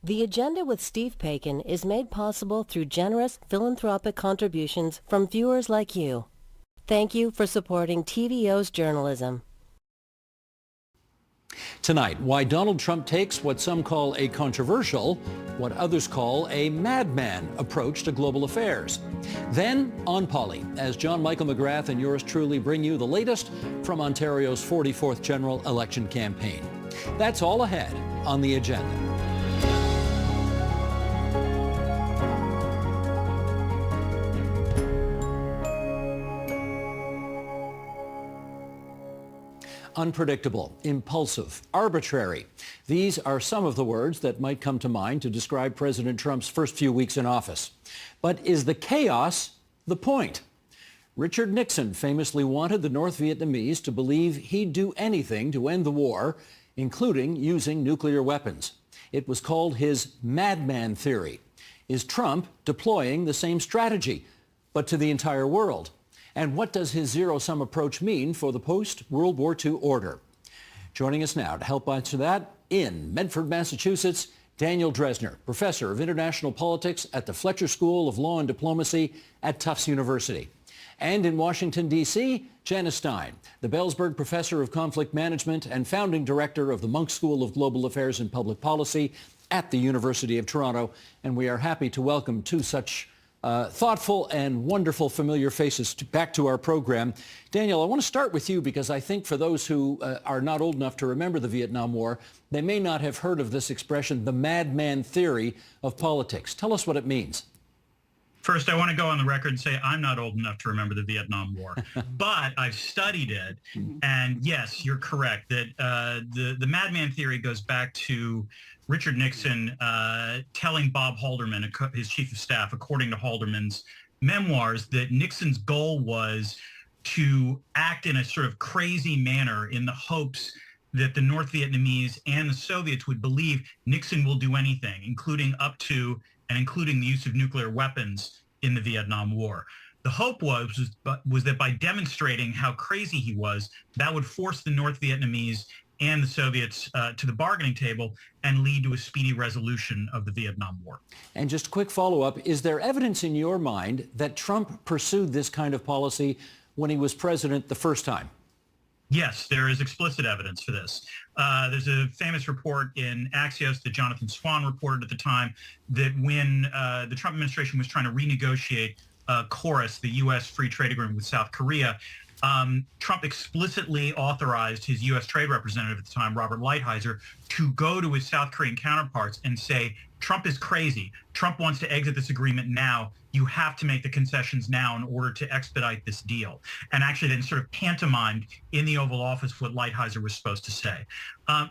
The Agenda with Steve Paikin is made possible through generous philanthropic contributions from viewers like you. Thank you for supporting TVO's journalism. Tonight, why Donald Trump takes what some call a controversial, what others call a madman approach to global affairs. Then, onpoli, as John Michael McGrath and yours truly bring you the latest from Ontario's 44th general election campaign. That's all ahead on the agenda. Unpredictable, impulsive, arbitrary. These are some of the words that might come to mind to describe President Trump's first few weeks in office. But is the chaos the point? Richard Nixon famously wanted the North Vietnamese to believe he'd do anything to end the war, including using nuclear weapons. It was called his madman theory. Is Trump deploying the same strategy, but to the entire world? And what does his zero-sum approach mean for the post-World War II order? Joining us now to help answer that, in Medford, Massachusetts, Daniel Dresner, professor of international politics at the Fletcher School of Law and Diplomacy at Tufts University. And in Washington, D.C., Janice Stein, the Bellsberg Professor of Conflict Management and founding director of the Munk School of Global Affairs and Public Policy at the University of Toronto. And we are happy to welcome two such thoughtful and wonderful familiar faces back to our program. Daniel, I want to start with you because I think for those who are not old enough to remember the Vietnam War, they may not have heard of this expression, the madman theory of politics. Tell us what it means. First, I want to go on the record and say I'm not old enough to remember the Vietnam War, but I've studied it. And yes, you're correct that the madman theory goes back to Richard Nixon telling Bob Haldeman, his chief of staff, according to Haldeman's memoirs, that Nixon's goal was to act in a sort of crazy manner in the hopes that the North Vietnamese and the Soviets would believe Nixon will do anything, including the use of nuclear weapons in the Vietnam War. The hope was that by demonstrating how crazy he was, that would force the North Vietnamese and the Soviets to the bargaining table and lead to a speedy resolution of the Vietnam War. And just a quick follow-up, is there evidence in your mind that Trump pursued this kind of policy when he was president the first time? Yes, there is explicit evidence for this. There's a famous report in Axios that Jonathan Swan reported at the time that when the Trump administration was trying to renegotiate KORUS, the U.S. free trade agreement with South Korea, Trump explicitly authorized his U.S. trade representative at the time, Robert Lighthizer, to go to his South Korean counterparts and say, Trump is crazy. Trump wants to exit this agreement now. You have to make the concessions now in order to expedite this deal. And actually then sort of pantomimed in the Oval Office what Lighthizer was supposed to say.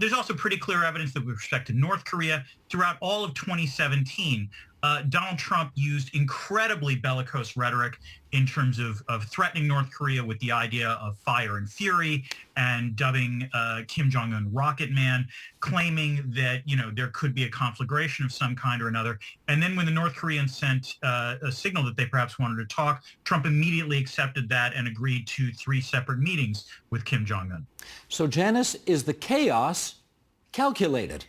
There's also pretty clear evidence that with respect to North Korea, throughout all of 2017, Donald Trump used incredibly bellicose rhetoric in terms of threatening North Korea with the idea of fire and fury and dubbing Kim Jong-un Rocket Man, claiming that, there could be a conflagration of some kind or another. And then when the North Koreans sent a signal that they perhaps wanted to talk, Trump immediately accepted that and agreed to 3 separate meetings with Kim Jong-un. So, Janice, is the chaos calculated?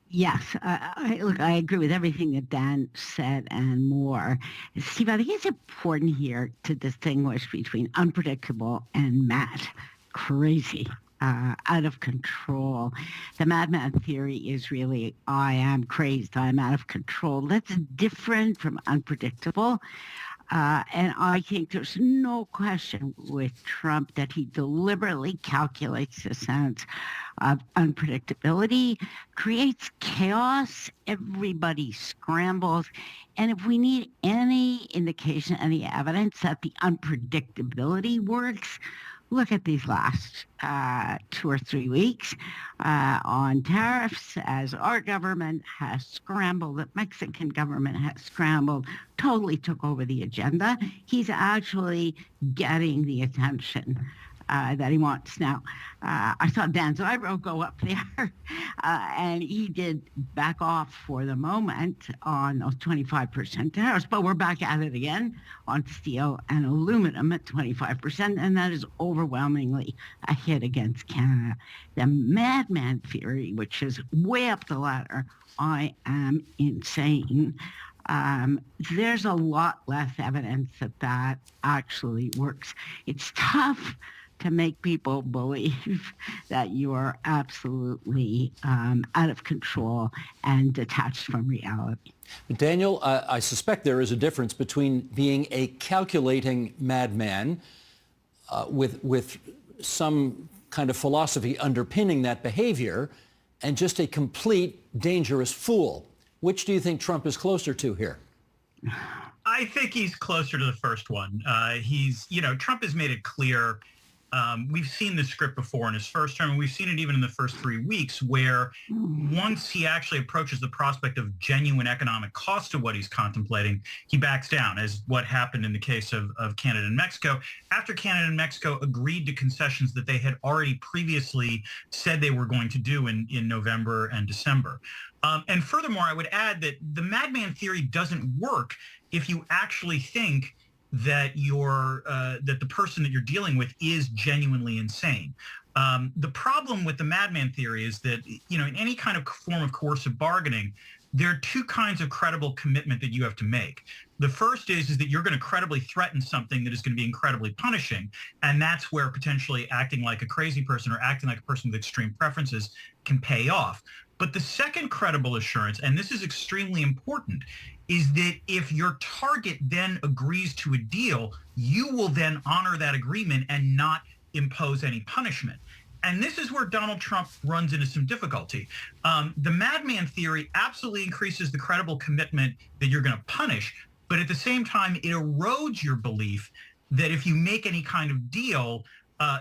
Yes, I agree with everything that Dan said and more. Steve, I think it's important here to distinguish between unpredictable and mad, crazy, out of control. The madman theory is really, I am crazed, I'm out of control. That's different from unpredictable. And I think there's no question with Trump that he deliberately calculates the sense of unpredictability, creates chaos, everybody scrambles. And if we need any indication, any evidence that the unpredictability works, look at these last 2 or 3 weeks on tariffs, as our government has scrambled, the Mexican government has scrambled, totally took over the agenda. He's actually getting the attention that he wants. Now, I saw Dan's eyebrow go up there, and he did back off for the moment on those 25% tariffs, but we're back at it again on steel and aluminum at 25%, and that is overwhelmingly a hit against Canada. The madman theory, which is way up the ladder, I am insane. There's a lot less evidence that that actually works. It's tough to make people believe that you are absolutely out of control and detached from reality. Daniel, I suspect there is a difference between being a calculating madman with some kind of philosophy underpinning that behavior and just a complete dangerous fool. Which do you think Trump is closer to here? I think he's closer to the first one. Trump has made it clear. We've seen this script before in his first term, and we've seen it even in the first 3 weeks, where once he actually approaches the prospect of genuine economic cost to what he's contemplating, he backs down, as what happened in the case of Canada and Mexico, after Canada and Mexico agreed to concessions that they had already previously said they were going to do in November and December. And furthermore, I would add that the madman theory doesn't work if you actually think that that the person that you're dealing with is genuinely insane. The problem with the madman theory is that, in any kind of form of coercive bargaining, there are two kinds of credible commitment that you have to make. The first is that you're going to credibly threaten something that is going to be incredibly punishing, and that's where potentially acting like a crazy person or acting like a person with extreme preferences can pay off. But the second credible assurance, and this is extremely important, is that if your target then agrees to a deal, you will then honor that agreement and not impose any punishment. And this is where Donald Trump runs into some difficulty. The madman theory absolutely increases the credible commitment that you're going to punish, but at the same time, it erodes your belief that if you make any kind of deal,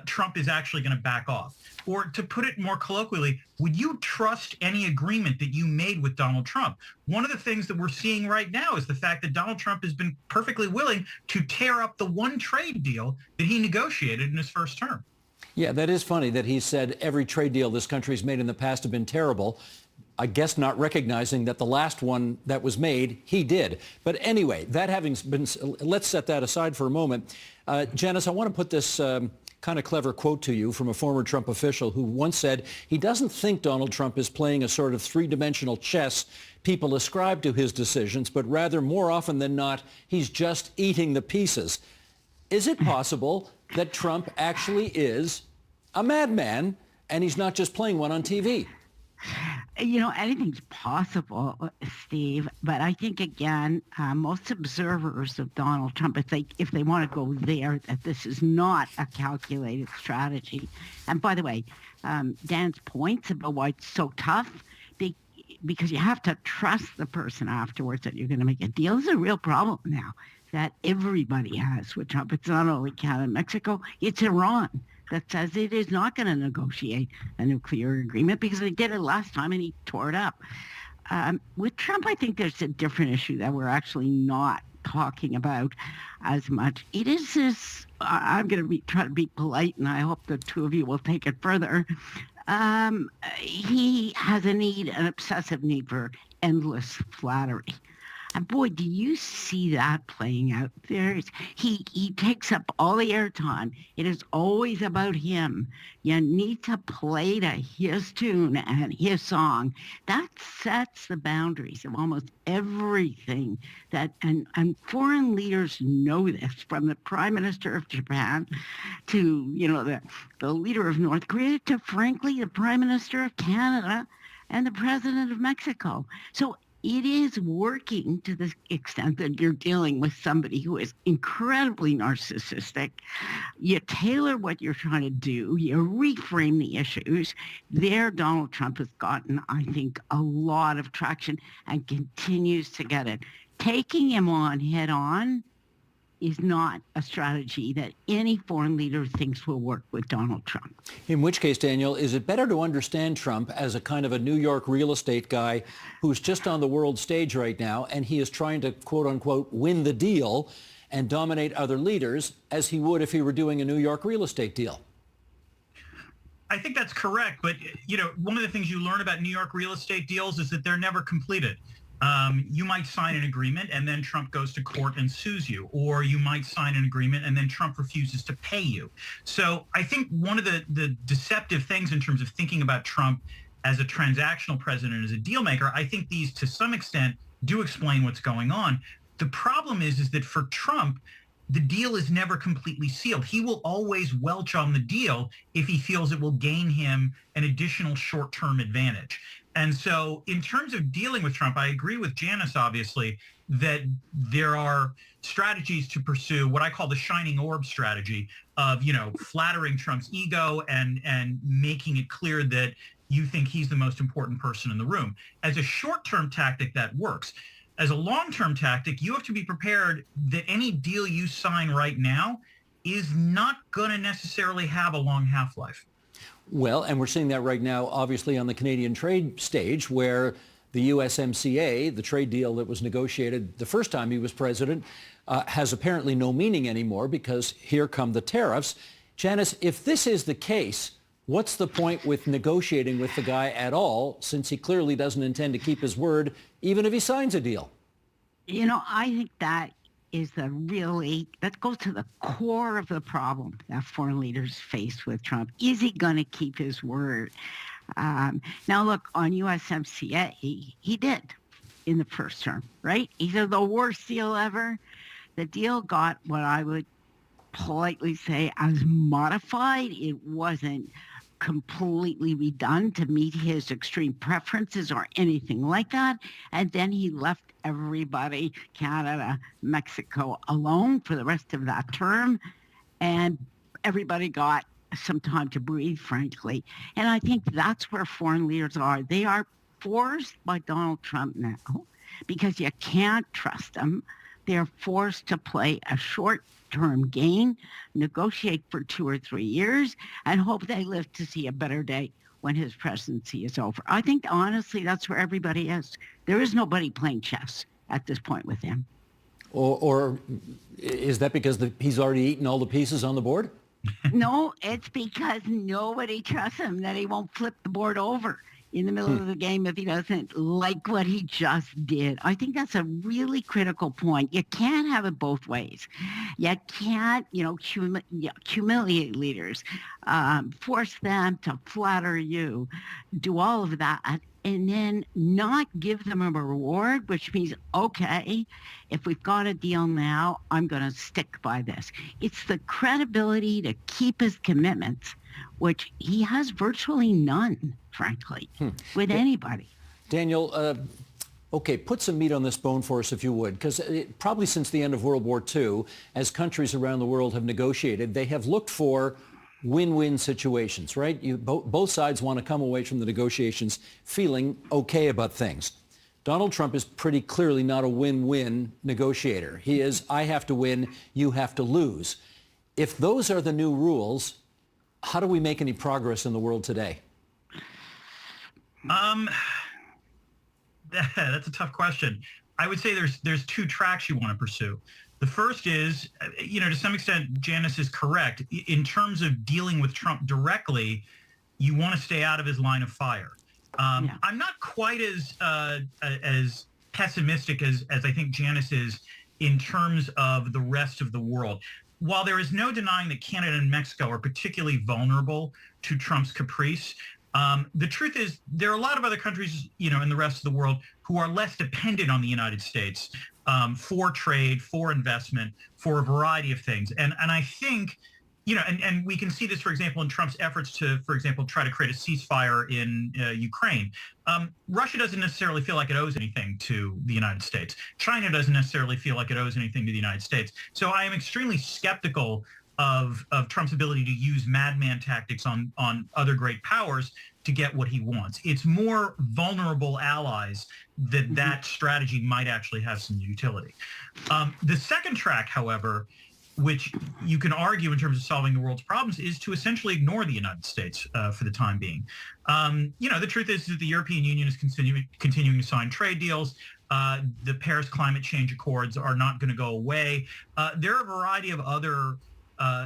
Trump is actually going to back off. Or to put it more colloquially, would you trust any agreement that you made with Donald Trump? One of the things that we're seeing right now is the fact that Donald Trump has been perfectly willing to tear up the one trade deal that he negotiated in his first term. Yeah, that is funny that he said every trade deal this country's made in the past have been terrible. I guess not recognizing that the last one that was made, he did. But anyway, that having been, let's set that aside for a moment. Janice, I want to put this kind of clever quote to you from a former Trump official who once said he doesn't think Donald Trump is playing a sort of three-dimensional chess people ascribe to his decisions, but rather more often than not, he's just eating the pieces. Is it possible that Trump actually is a madman and he's not just playing one on TV? Anything's possible, Steve, but I think, again, most observers of Donald Trump, if they want to go there, that this is not a calculated strategy. And by the way, Dan's points about why it's so tough, because you have to trust the person afterwards that you're going to make a deal, is a real problem now that everybody has with Trump. It's not only Canada and Mexico, it's Iran that says it is not going to negotiate a nuclear agreement because they did it last time and he tore it up. With Trump, I think there's a different issue that we're actually not talking about as much. It is this, I'm going to try to be polite, and I hope the two of you will take it further. He has an obsessive need for endless flattery. And boy, do you see that playing out there? He takes up all the airtime. It is always about him. You need to play to his tune and his song. That sets the boundaries of almost everything and foreign leaders know this, from the Prime Minister of Japan to, the leader of North Korea to, frankly, the Prime Minister of Canada and the President of Mexico. So it is working to the extent that you're dealing with somebody who is incredibly narcissistic. You tailor what you're trying to do. You reframe the issues. There, Donald Trump has gotten, I think, a lot of traction and continues to get it. Taking him on head on is not a strategy that any foreign leader thinks will work with Donald Trump. In which case, Daniel, is it better to understand Trump as a kind of a New York real estate guy who's just on the world stage right now, and he is trying to, quote unquote, win the deal and dominate other leaders as he would if he were doing a New York real estate deal? I think that's correct. But, one of the things you learn about New York real estate deals is that they're never completed. You might sign an agreement and then Trump goes to court and sues you, or you might sign an agreement and then Trump refuses to pay you. So I think one of the deceptive things in terms of thinking about Trump as a transactional president, as a deal maker, I think these to some extent do explain what's going on. The problem is that for Trump, the deal is never completely sealed. He will always welch on the deal if he feels it will gain him an additional short-term advantage. And so in terms of dealing with Trump, I agree with Janice, obviously, that there are strategies to pursue, what I call the shining orb strategy of, flattering Trump's ego and making it clear that you think he's the most important person in the room. As a short-term tactic, that works. As a long-term tactic, you have to be prepared that any deal you sign right now is not going to necessarily have a long half-life. Well, and we're seeing that right now, obviously, on the Canadian trade stage, where the USMCA, the trade deal that was negotiated the first time he was president, has apparently no meaning anymore because here come the tariffs. Janice, if this is the case, what's the point with negotiating with the guy at all, since he clearly doesn't intend to keep his word, even if he signs a deal? I think that goes to the core of the problem that foreign leaders face with Trump. Is he going to keep his word? Now, look, on USMCA, he did in the first term, right? He said the worst deal ever. The deal got what I would politely say as modified. It wasn't completely redone to meet his extreme preferences or anything like that. And then he left everybody, Canada, Mexico, alone for the rest of that term. And everybody got some time to breathe, frankly. And I think that's where foreign leaders are. They are forced by Donald Trump now because you can't trust them. They're forced to play a short-term game, negotiate for 2 or 3 years, and hope they live to see a better day when his presidency is over. I think, honestly, that's where everybody is. There is nobody playing chess at this point with him. Or is that because he's already eaten all the pieces on the board? No, it's because nobody trusts him that he won't flip the board over in the middle of the game if he doesn't like what he just did. I think that's a really critical point. You can't have it both ways. You can't, humiliate leaders, force them to flatter you, do all of that, and then not give them a reward, which means, okay, if we've got a deal now, I'm going to stick by this. It's the credibility to keep his commitments, which he has virtually none, frankly, with anybody. Daniel, okay, put some meat on this bone for us, if you would, because probably since the end of World War II, as countries around the world have negotiated, they have looked for win-win situations, right? Both sides want to come away from the negotiations feeling okay about things. Donald Trump is pretty clearly not a win-win negotiator. He is, I have to win, you have to lose. If those are the new rules, how do we make any progress in the world today? That's a tough question. I would say there's 2 tracks you want to pursue. The first is, to some extent, Janice is correct. In terms of dealing with Trump directly, you want to stay out of his line of fire. I'm not quite as pessimistic as I think Janice is in terms of the rest of the world. While there is no denying that Canada and Mexico are particularly vulnerable to Trump's caprice, the truth is there are a lot of other countries, in the rest of the world who are less dependent on the United States for trade, for investment, for a variety of things. And I think, and we can see this, for example, in Trump's efforts to, for example, try to create a ceasefire in Ukraine. Russia doesn't necessarily feel like it owes anything to the United States. China doesn't necessarily feel like it owes anything to the United States. So I am extremely skeptical of Trump's ability to use madman tactics on other great powers to get what he wants. It's more vulnerable allies that strategy might actually have some utility. The second track, however, which you can argue in terms of solving the world's problems, is to essentially ignore the United States for the time being. The truth is that the European Union is continuing to sign trade deals. The Paris climate change accords are not going to go away. There are a variety of other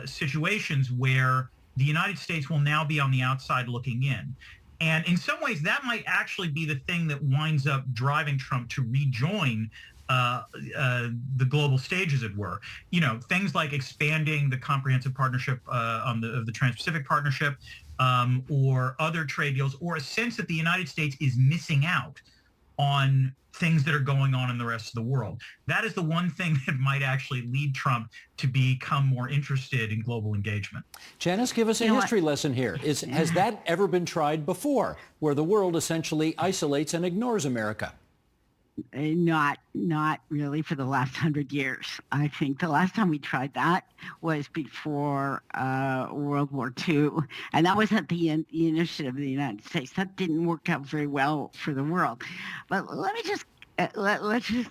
situations where the United States will now be on the outside looking in. And in some ways, that might actually be the thing that winds up driving Trump to rejoin the global stage, as it were. You know, things like expanding the comprehensive partnership of the Trans-Pacific Partnership, or other trade deals, or a sense that the United States is missing out on things that are going on in the rest of the world. That is the one thing that might actually lead Trump to become more interested in global engagement. Janice, give us a history lesson here. Has that ever been tried before, where the world essentially isolates and ignores America? Not really for the last 100 years. I think the last time we tried that was before World War II, and that was at the initiative of the United States. That didn't work out very well for the world. But let me just let's just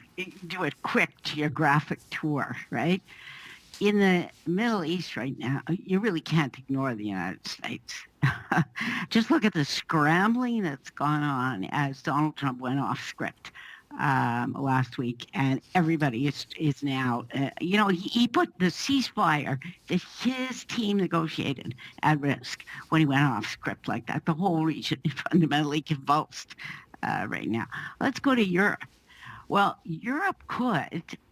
do a quick geographic tour, right? In the Middle East right now, you really can't ignore the United States. Just look at the scrambling that's gone on as Donald Trump went off script last week, and everybody is now, he put the ceasefire that his team negotiated at risk when he went off script like that. The whole region is fundamentally convulsed right now. Let's go to Europe. Well, Europe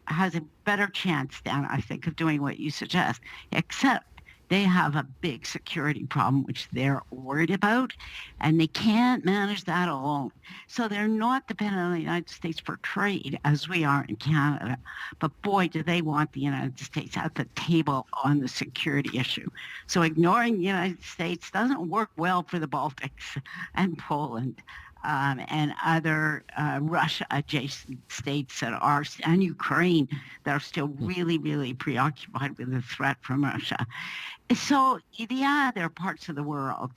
has a better chance, Dan, I think, of doing what you suggest, except they have a big security problem, which they're worried about, and they can't manage that alone. So they're not dependent on the United States for trade, as we are in Canada. But boy, do they want the United States at the table on the security issue. So ignoring the United States doesn't work well for the Baltics and Poland. And other Russia-adjacent states and Ukraine that are still really, really preoccupied with the threat from Russia. So, yeah, there are parts of the world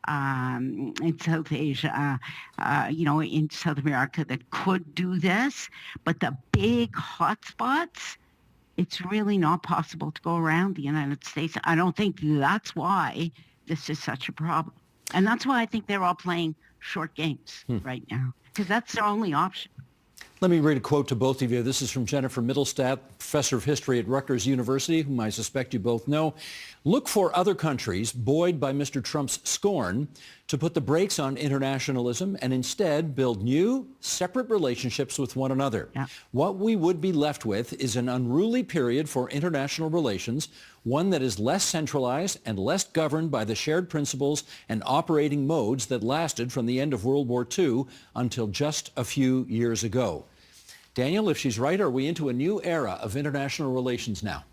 in South Asia, in South America that could do this, but the big hotspots, it's really not possible to go around the United States. I don't think that's why this is such a problem. And that's why I think they're all playing short games right now, because that's their only option. Let me read a quote to both of you. This is from Jennifer Middlestadt, professor of history at Rutgers University, whom I suspect you both know. Look for other countries buoyed by Mr. Trump's scorn to put the brakes on internationalism and instead build new, separate relationships with one another. Yeah. What we would be left with is an unruly period for international relations, one that is less centralized and less governed by the shared principles and operating modes that lasted from the end of World War II until just a few years ago. Daniel, if she's right, are we into a new era of international relations now?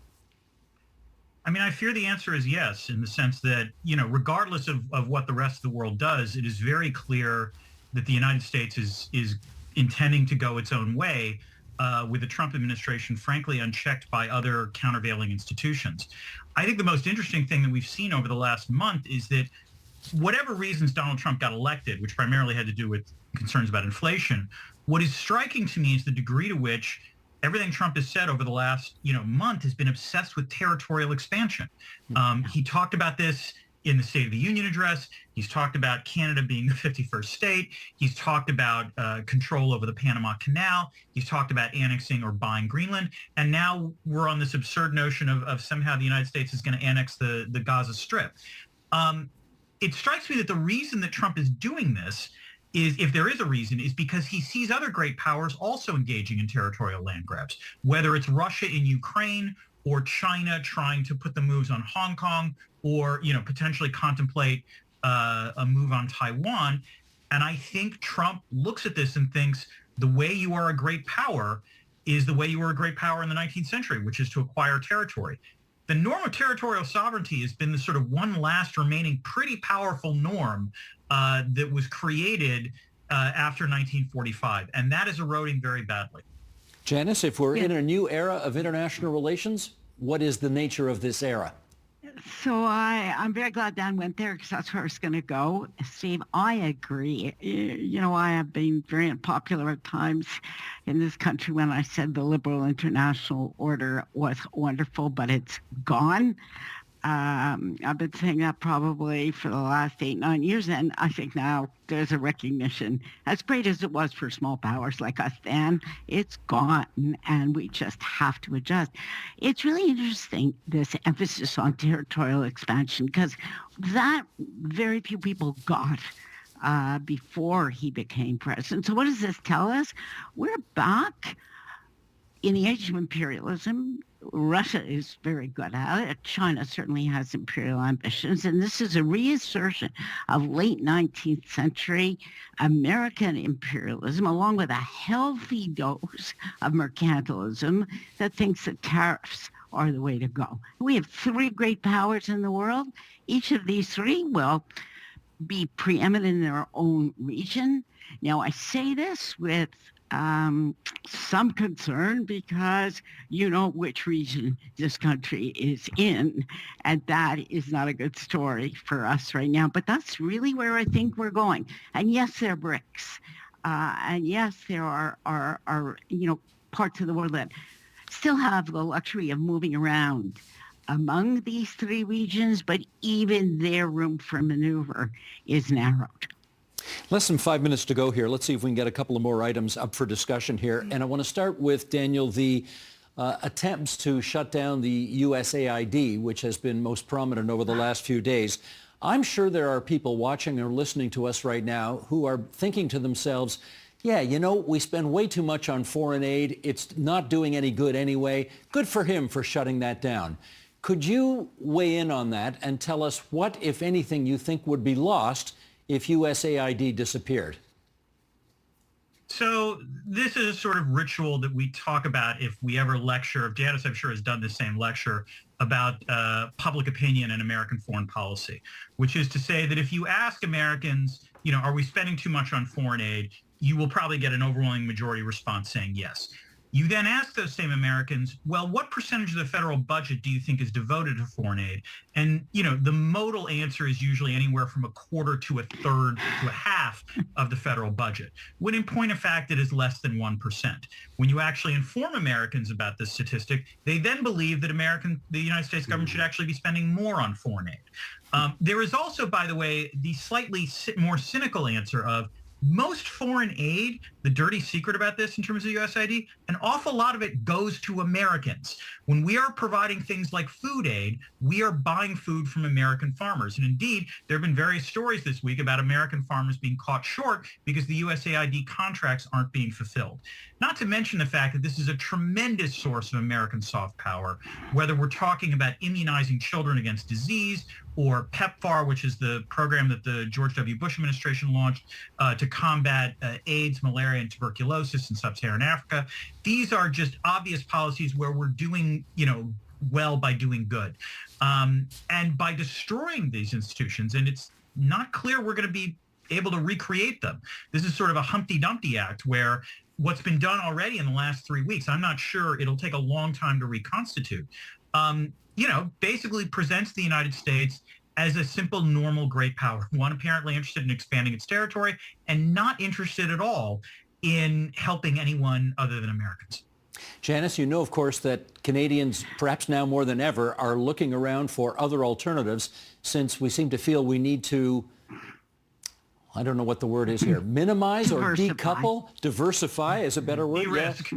I mean, I fear the answer is yes, in the sense that, regardless of what the rest of the world does, it is very clear that the United States is intending to go its own way, with the Trump administration, frankly, unchecked by other countervailing institutions. I think the most interesting thing that we've seen over the last month is that whatever reasons Donald Trump got elected, which primarily had to do with concerns about inflation, what is striking to me is the degree to which everything Trump has said over the last, month has been obsessed with territorial expansion. He talked about this in the State of the Union address. He's talked about Canada being the 51st state. He's talked about control over the Panama Canal. He's talked about annexing or buying Greenland. And now we're on this absurd notion of somehow the United States is going to annex the Gaza Strip. It strikes me that the reason that Trump is doing this is, if there is a reason, is because he sees other great powers also engaging in territorial land grabs, whether it's Russia in Ukraine or China trying to put the moves on Hong Kong, or potentially contemplate a move on Taiwan. And I think Trump looks at this and thinks the way you are a great power is the way you were a great power in the 19th century, which is to acquire territory. The norm of territorial sovereignty has been the sort of one last remaining pretty powerful norm that was created after 1945, and that is eroding very badly. Janice, if we're in a new era of international relations, what is the nature of this era? So I'm very glad Dan went there, because that's where I was going to go. Steve, I agree. I have been very unpopular at times in this country when I said the liberal international order was wonderful, but it's gone. I've been saying that probably for the last 8, 9 years, and I think now there's a recognition. As great as it was for small powers like us then, it's gone, and we just have to adjust. It's really interesting, this emphasis on territorial expansion, because that very few people got before he became president. So what does this tell us? We're back in the age of imperialism. Russia is very good at it. China certainly has imperial ambitions. And this is a reassertion of late 19th century American imperialism, along with a healthy dose of mercantilism that thinks that tariffs are the way to go. We have three great powers in the world. Each of these three will be preeminent in their own region. Now, I say this with some concern, because you know which region this country is in, and that is not a good story for us right now. But that's really where I think we're going. And yes, there are BRICS, and yes, there are parts of the world that still have the luxury of moving around among these three regions, but even their room for maneuver is narrowed. Less than 5 minutes to go here. Let's see if we can get a couple of more items up for discussion here. And I want to start with, Daniel, the attempts to shut down the USAID, which has been most prominent over the last few days. I'm sure there are people watching or listening to us right now who are thinking to themselves, yeah, we spend way too much on foreign aid. It's not doing any good anyway. Good for him for shutting that down. Could you weigh in on that and tell us what, if anything, you think would be lost if USAID disappeared? So this is a sort of ritual that we talk about if we ever lecture. Janice, I'm sure, has done the same lecture about public opinion and American foreign policy, which is to say that if you ask Americans, are we spending too much on foreign aid, you will probably get an overwhelming majority response saying yes. You then ask those same Americans, well, what percentage of the federal budget do you think is devoted to foreign aid? And, the modal answer is usually anywhere from a quarter to a third to a half of the federal budget, when in point of fact, it is less than 1%. When you actually inform Americans about this statistic, they then believe that the United States government should actually be spending more on foreign aid. There is also, by the way, the slightly more cynical answer of, most foreign aid, the dirty secret about this in terms of USAID, an awful lot of it goes to Americans. When we are providing things like food aid, we are buying food from American farmers. And indeed, there have been various stories this week about American farmers being caught short because the USAID contracts aren't being fulfilled. Not to mention the fact that this is a tremendous source of American soft power, whether we're talking about immunizing children against disease, or PEPFAR, which is the program that the George W. Bush administration launched to combat AIDS, malaria, and tuberculosis in sub-Saharan Africa. These are just obvious policies where we're doing, well by doing good. And by destroying these institutions, and it's not clear we're going to be able to recreate them. This is sort of a Humpty Dumpty act where what's been done already in the last 3 weeks, I'm not sure it'll take a long time to reconstitute. Basically presents the United States as a simple, normal, great power, one apparently interested in expanding its territory and not interested at all in helping anyone other than Americans. Janice, of course, that Canadians, perhaps now more than ever, are looking around for other alternatives, since we seem to feel we need to, I don't know what the word is here, minimize or decouple, diversify is a better word. De-risk.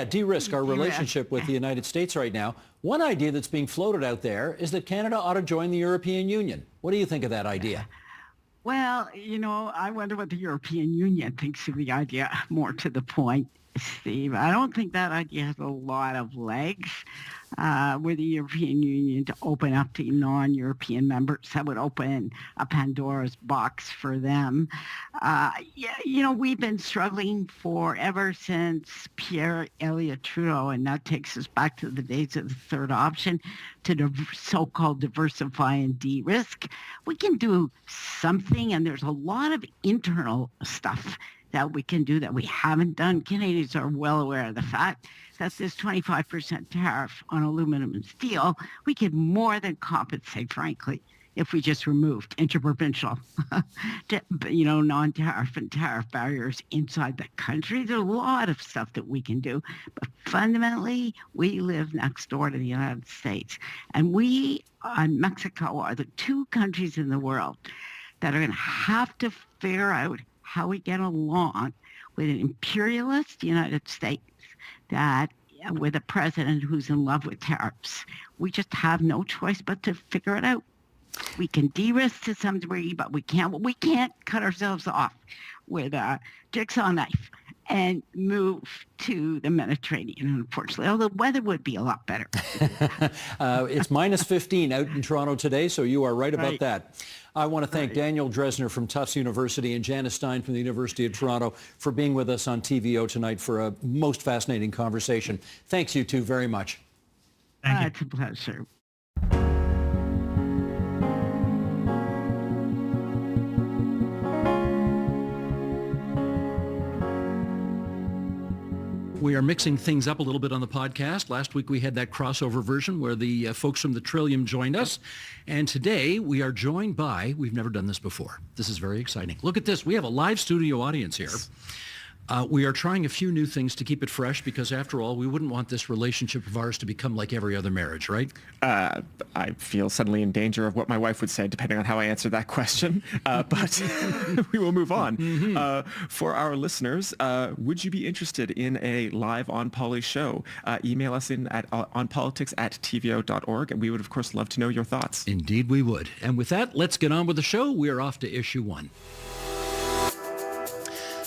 De-risk our relationship with the United States right now. One idea that's being floated out there is that Canada ought to join the European Union. What do you think of that idea? Well, I wonder what the European Union thinks of the idea, more to the point, Steve. I don't think that idea has a lot of legs. With the European Union to open up to non-European members, that would open a Pandora's box for them. We've been struggling ever since Pierre Elliott Trudeau, and that takes us back to the days of the third option, to so-called diversify and de-risk. We can do something, and there's a lot of internal stuff that we can do that we haven't done. Canadians are well aware of the fact that this 25% tariff on aluminum and steel, we could more than compensate, frankly, if we just removed interprovincial, non-tariff and tariff barriers inside the country. There's a lot of stuff that we can do. But fundamentally, we live next door to the United States. And we and Mexico are the two countries in the world that are going to have to figure out how we get along with an imperialist United States that with a president who's in love with tariffs. We just have no choice but to figure it out. We can de-risk to some degree, but we can't cut ourselves off with a jigsaw knife and move to the Mediterranean, unfortunately, although the weather would be a lot better. It's minus 15 out in Toronto today, so you are right about that. I want to thank Daniel Dresner from Tufts University and Janice Stein from the University of Toronto for being with us on TVO tonight for a most fascinating conversation. Thanks, you two, very much. Thank you. It's a pleasure. We are mixing things up a little bit on the podcast. Last week we had that crossover version where the folks from the Trillium joined us. And today we are joined by, we've never done this before. This is very exciting. Look at this. We have a live studio audience here. We are trying a few new things to keep it fresh because, after all, we wouldn't want this relationship of ours to become like every other marriage, right? I feel suddenly in danger of what my wife would say, depending on how I answer that question. But we will move on. For our listeners, would you be interested in a live onpoli show? Email us in at onpolitics@tvo.org, and we would, of course, love to know your thoughts. Indeed, we would. And with that, let's get on with the show. We are off to issue one.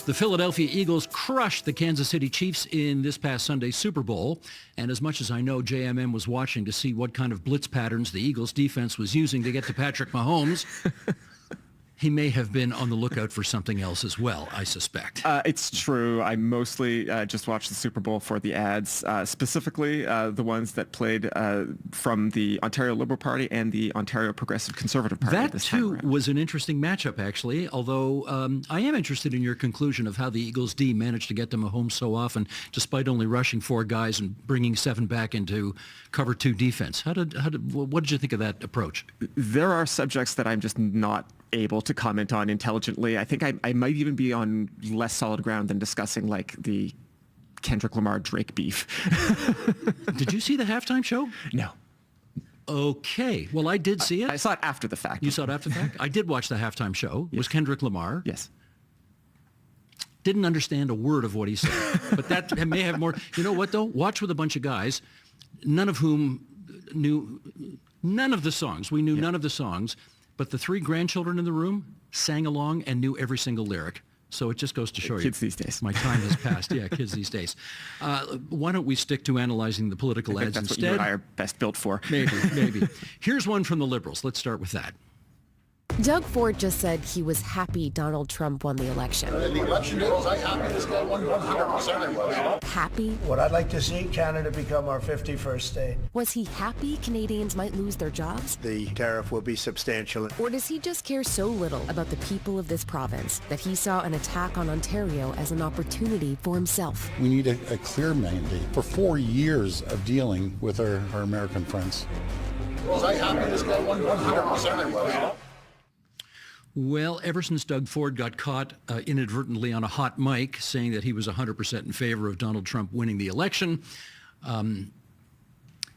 The Philadelphia Eagles crushed the Kansas City Chiefs in this past Sunday's Super Bowl. And as much as I know JMM was watching to see what kind of blitz patterns the Eagles defense was using to get to Patrick Mahomes, he may have been on the lookout for something else as well, I suspect. It's true. I mostly just watched the Super Bowl for the ads, specifically the ones that played from the Ontario Liberal Party and the Ontario Progressive Conservative Party. That, too, was an interesting matchup, actually, although I am interested in your conclusion of how the Eagles D managed to get to Mahomes so often, despite only rushing 4 guys and bringing 7 back into cover 2 defense. What did you think of that approach? There are subjects that I'm just not able to comment on intelligently. I think I might even be on less solid ground than discussing like the Kendrick Lamar-Drake beef. Did you see the halftime show? No. Okay. Well, I did see it. I saw it after the fact. You saw it after the fact? I did watch the halftime show. It was Kendrick Lamar. Yes. Didn't understand a word of what he said. But that may have more. You know what, though? Watch with a bunch of guys, none of whom knew none of the songs. We knew none of the songs. But the 3 grandchildren in the room sang along and knew every single lyric. So it just goes to show you. Kids these days. My time has passed. Yeah, kids these days. Why don't we stick to analyzing the political ads that's instead? What you and I are best built for. Maybe. Here's one from the Liberals. Let's start with that. Doug Ford just said he was happy Donald Trump won the election. The election day, was I happy this guy won? 100% I was. Happy? What I'd like to see, Canada become our 51st state. Was he happy Canadians might lose their jobs? The tariff will be substantial. Or does he just care so little about the people of this province that he saw an attack on Ontario as an opportunity for himself? We need a clear mandate for 4 years of dealing with our American friends. Was I happy this guy won? 100% I was. Well, ever since Doug Ford got caught inadvertently on a hot mic saying that he was 100% in favor of Donald Trump winning the election,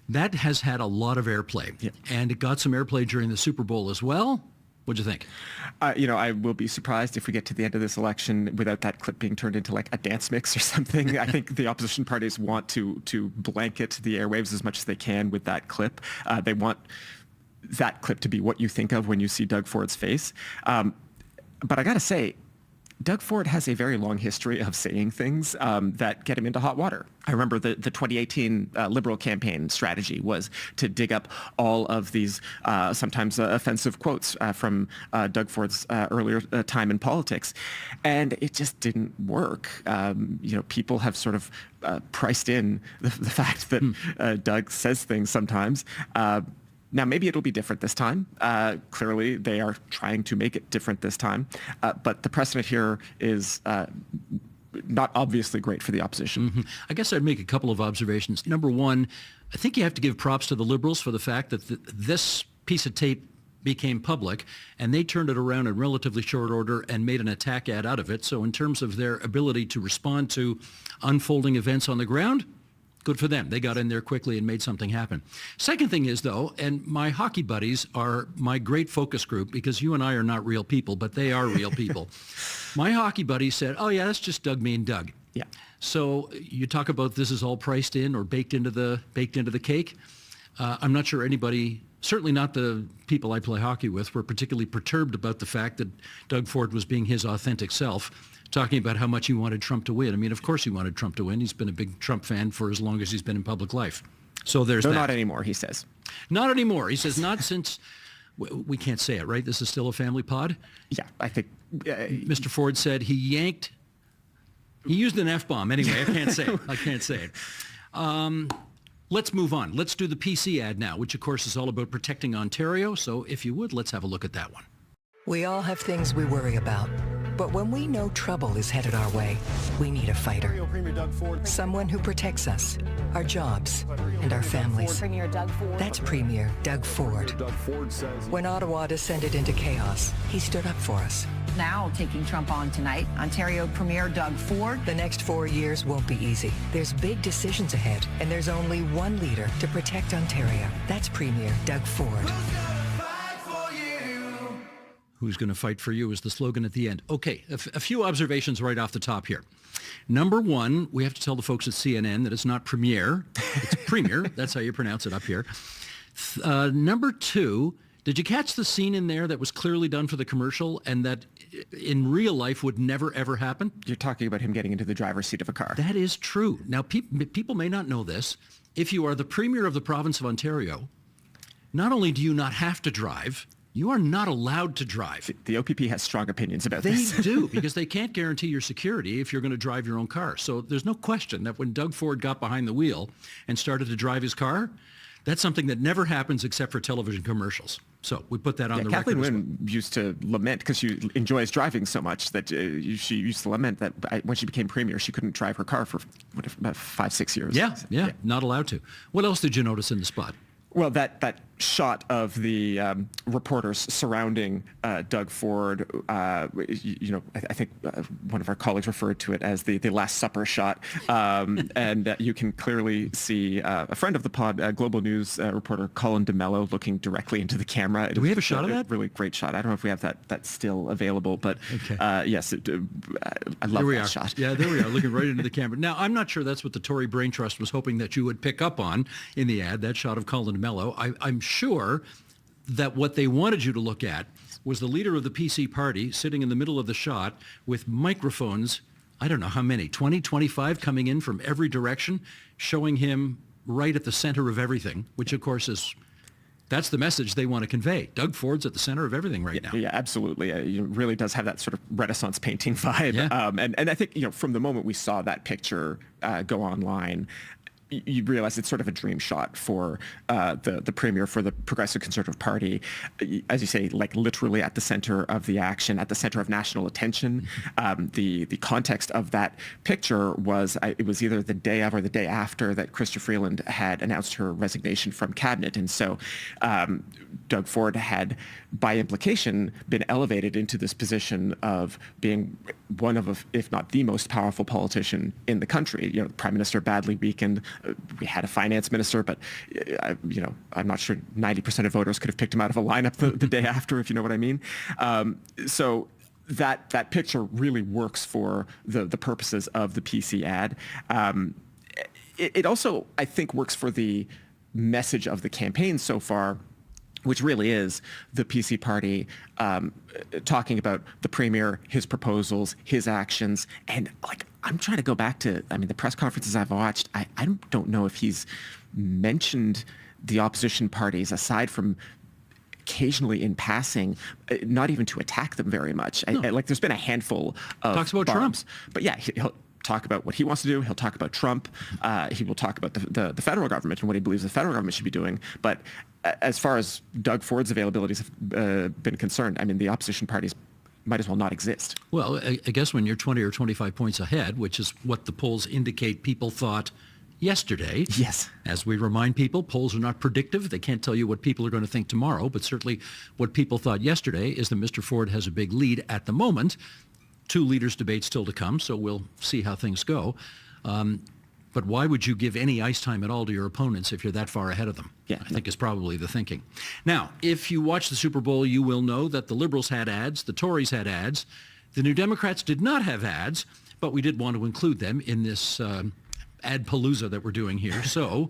that has had a lot of airplay. Yeah. And it got some airplay during the Super Bowl as well. What'd you think? I will be surprised if we get to the end of this election without that clip being turned into like a dance mix or something. I think the opposition parties want to blanket the airwaves as much as they can with that clip. They want that clip to be what you think of when you see Doug Ford's face. But I got to say, Doug Ford has a very long history of saying things that get him into hot water. I remember the 2018 Liberal campaign strategy was to dig up all of these sometimes offensive quotes from Doug Ford's earlier time in politics. And it just didn't work. People have sort of priced in the fact that Doug says things sometimes. Now, maybe it'll be different this time. Clearly, they are trying to make it different this time. But the precedent here is not obviously great for the opposition. Mm-hmm. I guess I'd make a couple of observations. Number one, I think you have to give props to the Liberals for the fact that this piece of tape became public, and they turned it around in relatively short order and made an attack ad out of it. So in terms of their ability to respond to unfolding events on the ground, good for them. They got in there quickly and made something happen. Second thing is, though, and my hockey buddies are my great focus group because you and I are not real people, but they are real people. My hockey buddies said, oh, yeah, that's just Doug mean Doug. Yeah. So you talk about this is all priced in or baked into the cake. I'm not sure anybody, certainly not the people I play hockey with, were particularly perturbed about the fact that Doug Ford was being his authentic self, talking about how much he wanted Trump to win. I mean, of course he wanted Trump to win. He's been a big Trump fan for as long as he's been in public life. So there's that. Not anymore, he says. Not anymore. He says not since, we can't say it, right? This is still a family pod? Yeah, I think... Mr. Ford said he used an F-bomb. Anyway, I can't say it. Let's move on. Let's do the PC ad now, which of course is all about protecting Ontario. So if you would, let's have a look at that one. We all have things we worry about. But when we know trouble is headed our way, we need a fighter. Someone who protects us, our jobs, and our families. That's Premier Doug Ford. When Ottawa descended into chaos, he stood up for us. Now taking Trump on tonight, Ontario Premier Doug Ford. The next 4 years won't be easy. There's big decisions ahead, and there's only one leader to protect Ontario. That's Premier Doug Ford. Who's going to fight for you is the slogan at the end. Okay, a few observations right off the top here. Number one, we have to tell the folks at CNN that it's not Premier, it's Premier. That's how you pronounce it up here. Number two, did you catch the scene in there that was clearly done for the commercial and that in real life would never, ever happen? You're talking about him getting into the driver's seat of a car. That is true. Now, people may not know this. If you are the Premier of the province of Ontario, not only do you not have to drive, you are not allowed to drive. The OPP has strong opinions about this. They do, because they can't guarantee your security if you're going to drive your own car. So there's no question that when Doug Ford got behind the wheel and started to drive his car, that's something that never happens except for television commercials. So we put that on the Kathleen record. Wynne used to lament, because she enjoys driving so much, that she used to lament that when she became Premier, she couldn't drive her car for about 5-6 years. Yeah, not allowed to. What else did you notice in the spot? Well, that shot of the reporters surrounding Doug Ford, I think one of our colleagues referred to it as the Last Supper shot. And you can clearly see a friend of the pod, Global News reporter Colin DeMello, looking directly into the camera. Do we have a shot of that? Really great shot. I don't know if we have that still available, but okay. Yes, I love that shot. Yeah, there we are, looking right into the camera. Now, I'm not sure that's what the Tory Brain Trust was hoping that you would pick up on in the ad, that shot of Colin DeMello. I'm sure that what they wanted you to look at was the leader of the PC party sitting in the middle of the shot with microphones, I don't know how many, 20, 25 coming in from every direction, showing him right at the center of everything, which of course that's the message they want to convey. Doug Ford's at the center of everything right now. Yeah, absolutely. It really does have that sort of Renaissance painting vibe. Yeah. And I think, from the moment we saw that picture go online, you realize it's sort of a dream shot for the Premier, for the Progressive Conservative Party, as you say, like literally at the center of the action, at the center of national attention. The context of that picture was, it was either the day of or the day after that Chrystia Freeland had announced her resignation from cabinet. And so Doug Ford had, by implication, been elevated into this position of being one of, if not the most powerful politician in the country. The Prime Minister badly weakened. We had a finance minister, but I'm not sure 90% of voters could have picked him out of a lineup the day after, if you know what I mean. So that picture really works for the purposes of the PC ad. It also, I think, works for the message of the campaign so far, which really is the PC party talking about the Premier, his proposals, his actions. And I'm trying to go back to, the press conferences I've watched, I don't know if he's mentioned the opposition parties, aside from occasionally in passing, not even to attack them very much. No. There's been a handful of Talks about bombs. Trump. But yeah, he'll talk about what he wants to do. He'll talk about Trump. He will talk about the federal government and what he believes the federal government should be doing. But as far as Doug Ford's availabilities have been concerned, the opposition parties might as well not exist. Well, I guess when you're 20 or 25 points ahead, which is what the polls indicate people thought yesterday. Yes. As we remind people, polls are not predictive. They can't tell you what people are going to think tomorrow, but certainly what people thought yesterday is that Mr. Ford has a big lead at the moment. 2 leaders' debates still to come, so we'll see how things go. But why would you give any ice time at all to your opponents if you're that far ahead of them? Yeah. I think is probably the thinking. Now, if you watch the Super Bowl, you will know that the Liberals had ads, the Tories had ads. The New Democrats did not have ads, but we did want to include them in this ad palooza that we're doing here. So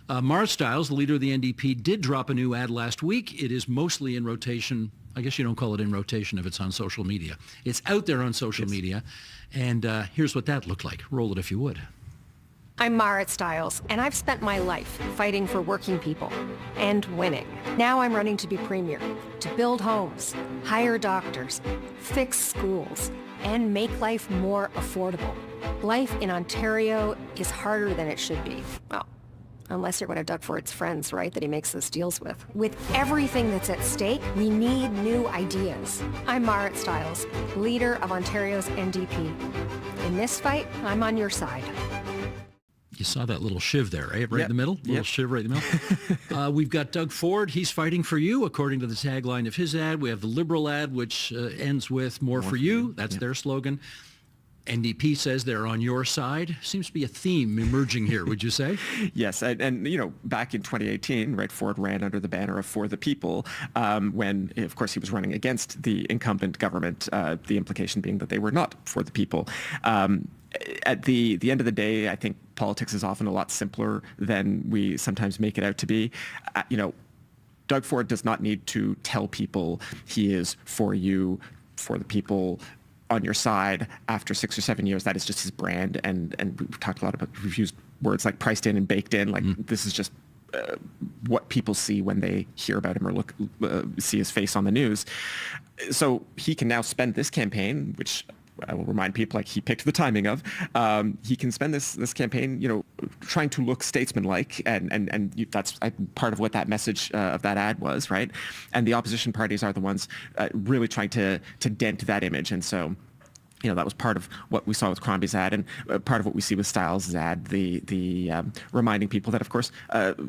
Mara Stiles, the leader of the NDP, did drop a new ad last week. It is mostly in rotation. I guess you don't call it in rotation if it's on social media. It's out there on social media. And here's what that looked like. Roll it if you would. I'm Mara Stiles, and I've spent my life fighting for working people and winning. Now I'm running to be premier, to build homes, hire doctors, fix schools, and make life more affordable. Life in Ontario is harder than it should be. Well, unless you're one of Doug Ford's friends, right, that he makes those deals with. With everything that's at stake, we need new ideas. I'm Mara Stiles, leader of Ontario's NDP. In this fight, I'm on your side. You saw that little shiv there, right? Right in the middle? Little shiv right in the middle. We've got Doug Ford. He's fighting for you, according to the tagline of his ad. We have the Liberal ad, which ends with more for you. That's their slogan. NDP says they're on your side. Seems to be a theme emerging here, would you say? Yes, and you know, back in 2018, right, Ford ran under the banner of For the People when, of course, he was running against the incumbent government, the implication being that they were not for the people. At the end of the day, I think politics is often a lot simpler than we sometimes make it out to be. You know, Doug Ford does not need to tell people he is for you, for the people, on your side after 6 or 7 years. That is just his brand. And we've talked a lot about, we've used words like priced in and baked in. Like this is just what people see when they hear about him or see his face on the news. So he can now spend this campaign, which I will remind people, like, he picked the timing of. He can spend this campaign, you know, trying to look statesmanlike, and that's part of what that message of that ad was, right? And the opposition parties are the ones really trying to dent that image, and so, you know, that was part of what we saw with Crombie's ad, and part of what we see with Stiles' ad, the reminding people that, of course,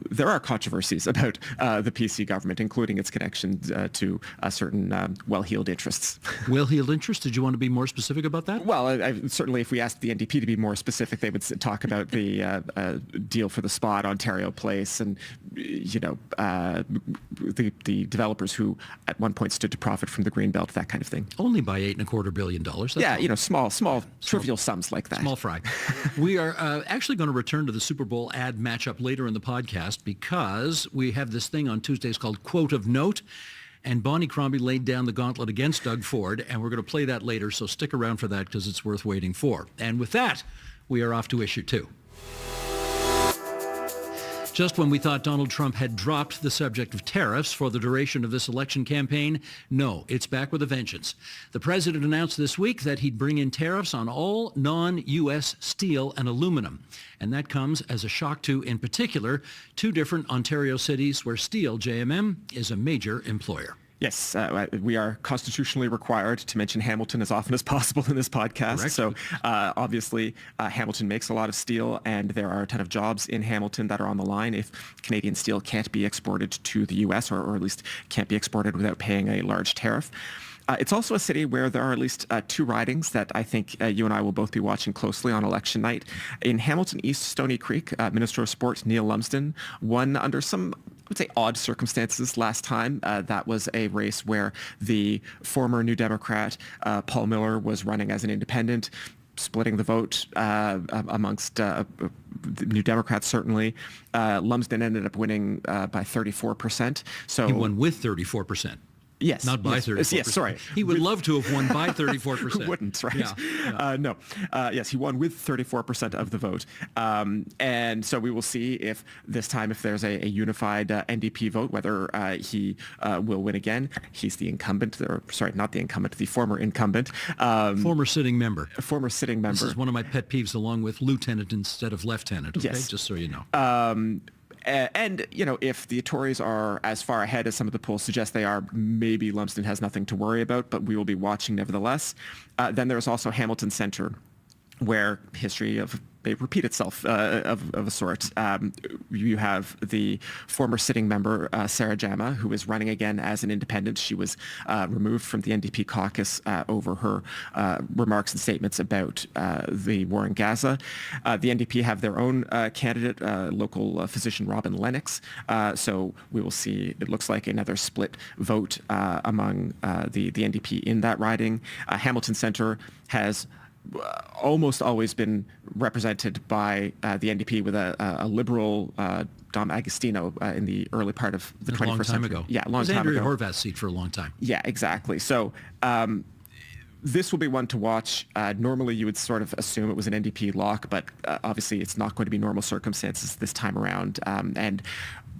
there are controversies about the PC government, including its connection to certain well-heeled interests. Well-heeled interests? Did you want to be more specific about that? Well, certainly if we asked the NDP to be more specific, they would talk about the deal for the spot, Ontario Place, and, you know, the developers who at one point stood to profit from the Greenbelt, that kind of thing. Only by $8.25 billion. That's yeah, you know, small, trivial sums like that. Small fry. We are actually going to return to the Super Bowl ad matchup later in the podcast because we have this thing on Tuesdays called Quote of Note, and Bonnie Crombie laid down the gauntlet against Doug Ford, and we're going to play that later, so stick around for that because it's worth waiting for. And with that, we are off to issue 2. Just when we thought Donald Trump had dropped the subject of tariffs for the duration of this election campaign, no, it's back with a vengeance. The president announced this week that he'd bring in tariffs on all non-U.S. steel and aluminum. And that comes as a shock to, in particular, 2 different Ontario cities where Steel, JMM, is a major employer. Yes, we are constitutionally required to mention Hamilton as often as possible in this podcast. Correct. So obviously, Hamilton makes a lot of steel, and there are a ton of jobs in Hamilton that are on the line if Canadian steel can't be exported to the U.S. or at least can't be exported without paying a large tariff. It's also a city where there are at least 2 ridings that I think you and I will both be watching closely on election night. In Hamilton East Stony Creek, Minister of Sport Neil Lumsden won under some, I would say, odd circumstances last time. That was a race where the former New Democrat, Paul Miller, was running as an independent, splitting the vote amongst the New Democrats, certainly. Lumsden ended up winning by 34%. So he won with 34%. Yes. Not by 34%. Yes, sorry. He would love to have won by 34%. Who wouldn't, right? Yeah. No. Yes, he won with 34% of the vote. And so we will see if this time, if there's a unified NDP vote, whether he will win again. He's the incumbent, not the incumbent, the former incumbent. Former sitting member. Former sitting member. This is one of my pet peeves, along with lieutenant instead of lieutenant, okay? Yes. Just so you know. And, you know, if the Tories are as far ahead as some of the polls suggest they are, maybe Lumsden has nothing to worry about, but we will be watching nevertheless. Then there's also Hamilton Centre, where history of may repeat itself of a sort. You have the former sitting member, Sarah Jama, who is running again as an independent. She was removed from the NDP caucus over her remarks and statements about the war in Gaza. The NDP have their own candidate, local physician Robin Lennox. So we will see, it looks like, another split vote among the NDP in that riding. Hamilton Centre has almost always been represented by the NDP with a liberal Dom Agostino in the early part of the 21st century. A long time ago. Yeah, a long time Andrea ago. Horvath's seat for a long time. Yeah, exactly. So this will be one to watch. Normally, you would sort of assume it was an NDP lock, but obviously it's not going to be normal circumstances this time around. And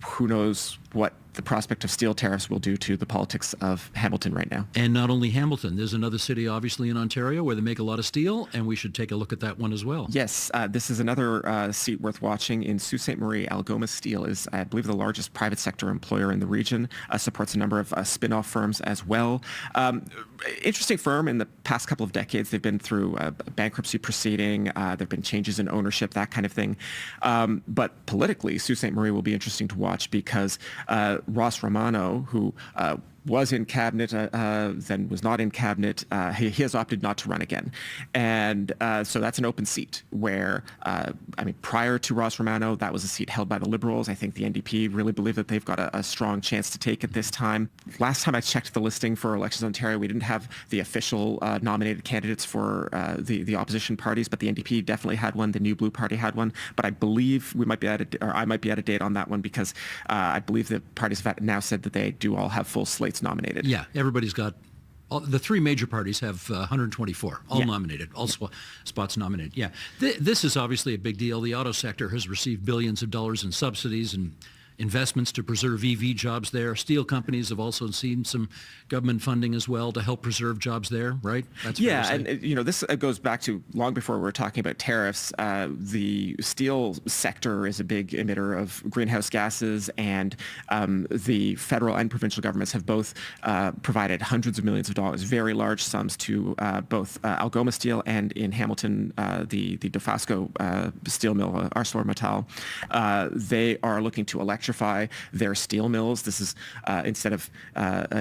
who knows what the prospect of steel tariffs will do to the politics of Hamilton right now. And not only Hamilton, there's another city obviously in Ontario where they make a lot of steel, and we should take a look at that one as well. Yes, this is another seat worth watching. In Sault Ste. Marie, Algoma Steel is, I believe, the largest private sector employer in the region, supports a number of spin-off firms as well. Interesting firm. In the past couple of decades, they've been through a bankruptcy proceeding. There have been changes in ownership, that kind of thing. But politically, Sault Ste. Marie will be interesting to watch because Ross Romano, who was in cabinet, then was not in cabinet, he has opted not to run again. And so that's an open seat where, prior to Ross Romano, that was a seat held by the Liberals. I think the NDP really believe that they've got a strong chance to take it this time. Last time I checked the listing for Elections Ontario, we didn't have the official nominated candidates for the opposition parties, but the NDP definitely had one. The New Blue Party had one. But I believe I might be out of date on that one because I believe the parties have now said that they do all have full slates nominated. Yeah, everybody's got, the three major parties have 124, all nominated, all spots nominated. Yeah, this is obviously a big deal. The auto sector has received billions of dollars in subsidies and investments to preserve EV jobs there. Steel companies have also seen some government funding as well to help preserve jobs there, right? That's and this goes back to long before we were talking about tariffs. The steel sector is a big emitter of greenhouse gases, and the federal and provincial governments have both provided hundreds of millions of dollars, very large sums to both Algoma Steel and in Hamilton, the Dofasco steel mill, ArcelorMittal. They are looking to electrify their steel mills. This is instead of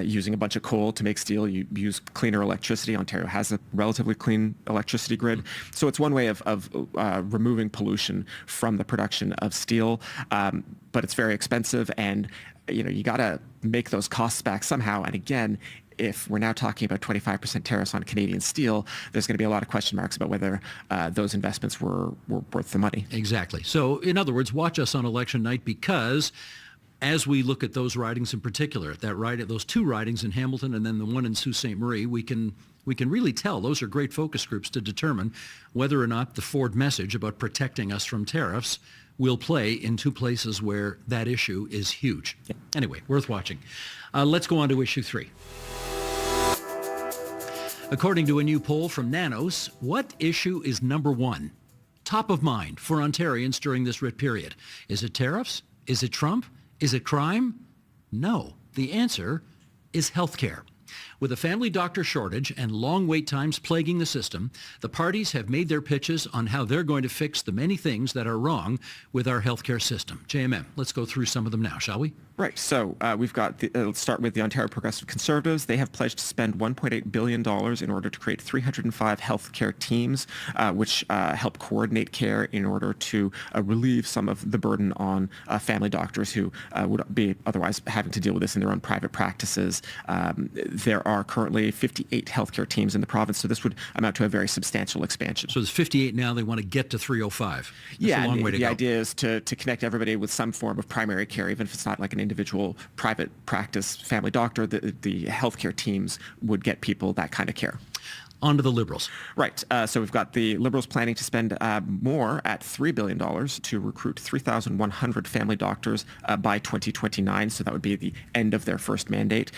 using a bunch of coal to make steel, you use cleaner electricity. Ontario has a relatively clean electricity grid. So it's one way of removing pollution from the production of steel, but it's very expensive, and you got to make those costs back somehow. And again, if we're now talking about 25% tariffs on Canadian steel, there's going to be a lot of question marks about whether those investments were worth the money. Exactly. So, in other words, watch us on election night, because as we look at those ridings in particular, those two ridings in Hamilton and then the one in Sault Ste. Marie, we can really tell those are great focus groups to determine whether or not the Ford message about protecting us from tariffs will play in two places where that issue is huge. Yeah. Anyway, worth watching. Let's go on to issue 3. According to a new poll from Nanos, what issue is number 1, top of mind for Ontarians during this writ period? Is it tariffs? Is it Trump? Is it crime? No. The answer is healthcare. With a family doctor shortage and long wait times plaguing the system, the parties have made their pitches on how they're going to fix the many things that are wrong with our healthcare system. JMM, let's go through some of them now, shall we? Right. So we've got, let's start with the Ontario Progressive Conservatives. They have pledged to spend $1.8 billion in order to create 305 healthcare teams, which help coordinate care in order to relieve some of the burden on family doctors who would be otherwise having to deal with this in their own private practices. There are currently 58 healthcare teams in the province, so this would amount to a very substantial expansion. So there's 58 now. They want to get to 305. That's a long way to go. The idea is to connect everybody with some form of primary care, even if it's not like an individual private practice family doctor. The healthcare teams would get people that kind of care. On to the Liberals. Right. So we've got the Liberals planning to spend more at $3 billion to recruit 3,100 family doctors by 2029. So that would be the end of their first mandate.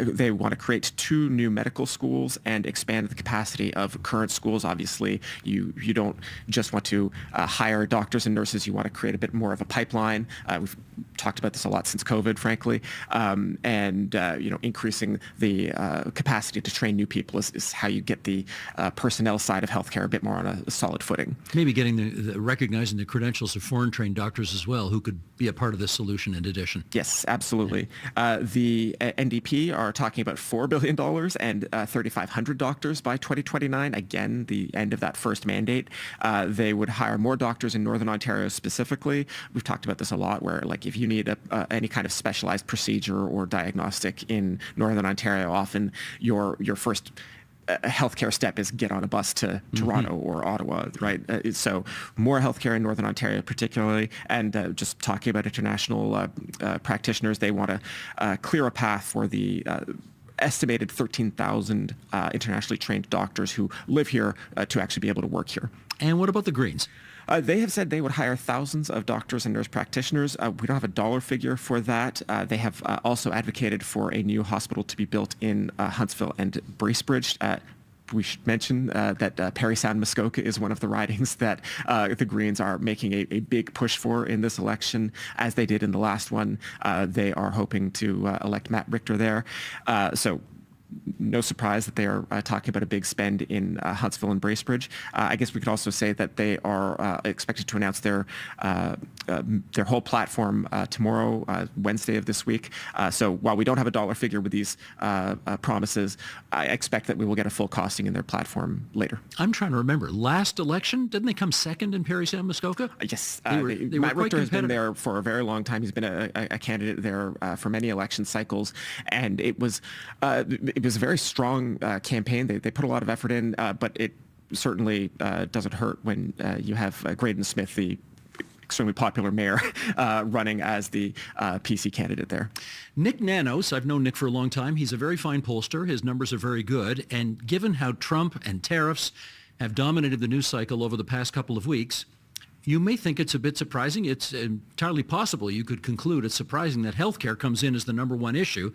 They want to create 2 new medical schools and expand the capacity of current schools. Obviously, you don't just want to hire doctors and nurses. You want to create a bit more of a pipeline. We've talked about this a lot since COVID, frankly. And increasing the capacity to train new people is how you get get the personnel side of healthcare a bit more on a solid footing. Maybe getting recognizing the credentials of foreign-trained doctors as well, who could be a part of this solution in addition. Yes, absolutely. The NDP are talking about $4 billion and 3,500 doctors by 2029. Again, the end of that first mandate. They would hire more doctors in Northern Ontario specifically. We've talked about this a lot, where like if you need any kind of specialized procedure or diagnostic in Northern Ontario, often your first healthcare step is get on a bus to Toronto or Ottawa, right? So more healthcare in Northern Ontario particularly, and just talking about international practitioners, they want to clear a path for the estimated 13,000 internationally trained doctors who live here to actually be able to work here. And what about the Greens? They have said they would hire thousands of doctors and nurse practitioners. We don't have a dollar figure for that. They have also advocated for a new hospital to be built in Huntsville and Bracebridge. We should mention that Parry Sound Muskoka is one of the ridings that the Greens are making a big push for in this election, as they did in the last one. They are hoping to elect Matt Richter there. So no surprise that they are talking about a big spend in Huntsville and Bracebridge. I guess we could also say that they are expected to announce their whole platform tomorrow, Wednesday of this week. So while we don't have a dollar figure with these promises, I expect that we will get a full costing in their platform later. I'm trying to remember. Last election, didn't they come second in Parry Sound Muskoka? Yes. Matt Richter has been there for a very long time. He's been a candidate there for many election cycles, and it was a very strong campaign. They put a lot of effort in, but it certainly doesn't hurt when you have Graydon Smith, the extremely popular mayor, running as the PC candidate there. Nick Nanos, I've known Nick for a long time. He's a very fine pollster. His numbers are very good. And given how Trump and tariffs have dominated the news cycle over the past couple of weeks, you may think it's a bit surprising. It's entirely possible you could conclude it's surprising that healthcare comes in as the number one issue,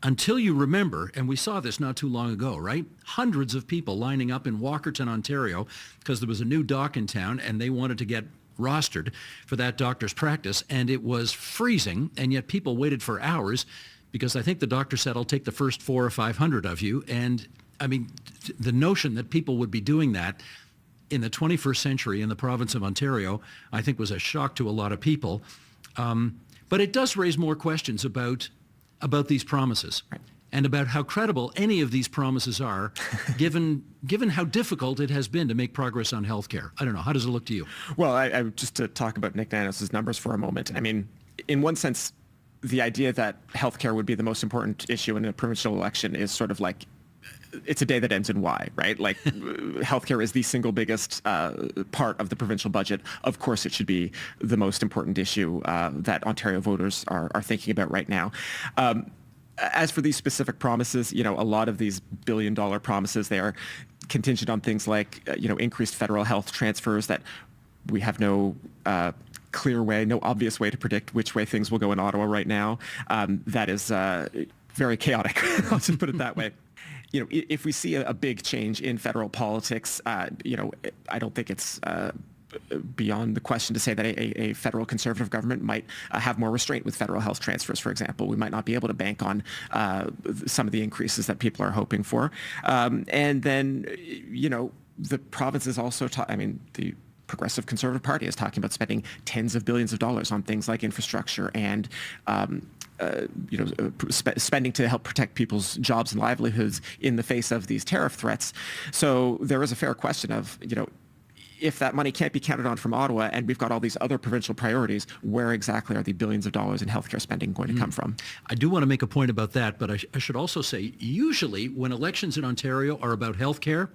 until you remember, and we saw this not too long ago, right? Hundreds of people lining up in Walkerton, Ontario, because there was a new doc in town and they wanted to get rostered for that doctor's practice, and it was freezing, and yet people waited for hours because I think the doctor said, I'll take the first 400 or 500 of you. And I mean, the notion that people would be doing that in the 21st century in the province of Ontario, I think was a shock to a lot of people. But it does raise more questions about these promises, right, and about how credible any of these promises are, given how difficult it has been to make progress on healthcare. I don't know. How does it look to you? Well, I just to talk about Nick Nanos' numbers for a moment. I mean, in one sense, the idea that healthcare would be the most important issue in a provincial election is sort of like, it's a day that ends in Y, right? Like healthcare is the single biggest part of the provincial budget. Of course, it should be the most important issue that Ontario voters are thinking about right now. As for these specific promises, a lot of these billion-dollar promises, they are contingent on things like, increased federal health transfers that we have no clear way, no obvious way to predict which way things will go in Ottawa right now. That is very chaotic. I'll just put it that way. If we see a big change in federal politics, I don't think it's beyond the question to say that a federal conservative government might have more restraint with federal health transfers, for example. We might not be able to bank on some of the increases that people are hoping for. And then, the province is also, the Progressive Conservative Party is talking about spending tens of billions of dollars on things like infrastructure and spending to help protect people's jobs and livelihoods in the face of these tariff threats. So there is a fair question of, if that money can't be counted on from Ottawa and we've got all these other provincial priorities, where exactly are the billions of dollars in healthcare spending going to come from? I do want to make a point about that, but I should also say, usually when elections in Ontario are about healthcare,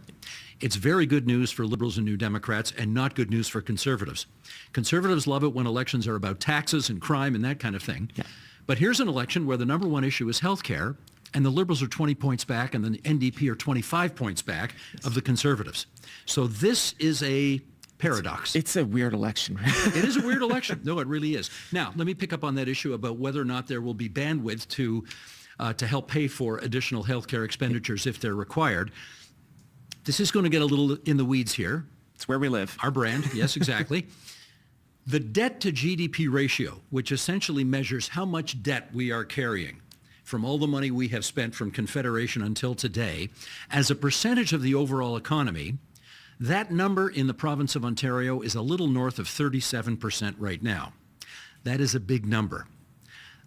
it's very good news for Liberals and New Democrats and not good news for Conservatives. Conservatives love it when elections are about taxes and crime and that kind of thing. Yeah. But here's an election where the number one issue is healthcare, and the Liberals are 20 points back and the NDP are 25 points back of the Conservatives. So this is a paradox. It's a weird election. It is a weird election. No, it really is. Now, let me pick up on that issue about whether or not there will be bandwidth to help pay for additional healthcare expenditures if they're required. This is going to get a little in the weeds here. It's where we live. Our brand. Yes, exactly. The debt to GDP ratio, which essentially measures how much debt we are carrying, from all the money we have spent from Confederation until today, as a percentage of the overall economy, that number in the province of Ontario is a little north of 37% right now. That is a big number.